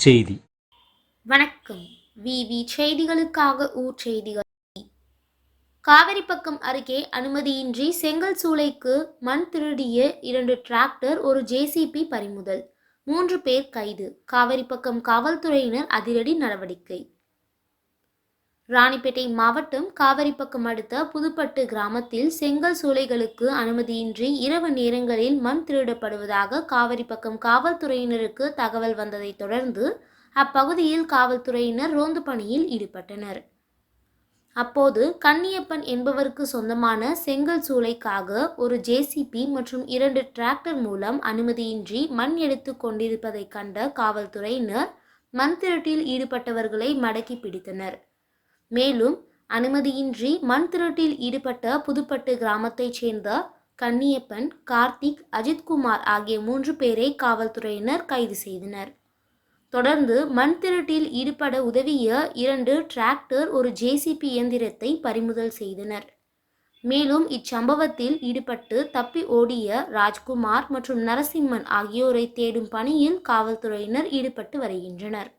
செய்தி. வணக்கம். விவி செய்திகளுக்காக ஊர் செய்திகள். காவிரிப்பக்கம் அருகே அனுமதியின்றி செங்கல் சூளைக்கு மண் திருடிய 2 டிராக்டர், ஒரு ஜேசிபி பறிமுதல். 3 பேர் கைது. காவிரிப்பக்கம் காவல்துறையினர் அதிரடி நடவடிக்கை. ராணிப்பேட்டை மாவட்டம் காவிரிப்பக்கம் அடுத்த புதுப்பட்டு கிராமத்தில் செங்கல் சூளைகளுக்கு அனுமதியின்றி இரவு நேரங்களில் மண் திருடப்படுவதாக காவிரிப்பக்கம் காவல்துறையினருக்கு தகவல் வந்ததை தொடர்ந்து அப்பகுதியில் காவல்துறையினர் ரோந்து பணியில் ஈடுபட்டனர். அப்போது கன்னியப்பன் என்பவருக்கு சொந்தமான செங்கல் சூளைக்காக ஒரு ஜேசிபி மற்றும் 2 டிராக்டர் மூலம் அனுமதியின்றி மண் எடுத்து கொண்டிருப்பதை கண்ட காவல்துறையினர் மண் திருட்டில் ஈடுபட்டவர்களை மடக்கி பிடித்தனர். மேலும் அனுமதியின்றி மண் திருட்டில் ஈடுபட்ட புதுப்பட்டு கிராமத்தைச் சேர்ந்த கன்னியப்பன், கார்த்திக், அஜித்குமார் ஆகிய 3 பேரை காவல்துறையினர் கைது செய்தனர். தொடர்ந்து மண் திருட்டில் ஈடுபட உதவிய 2 டிராக்டர், ஒரு ஜேசிபி இயந்திரத்தை பறிமுதல் செய்தனர். மேலும் இச்சம்பவத்தில் ஈடுபட்டு தப்பி ஓடிய ராஜ்குமார் மற்றும் நரசிம்மன் ஆகியோரை தேடும் பணியில் காவல்துறையினர் ஈடுபட்டு வருகின்றனர்.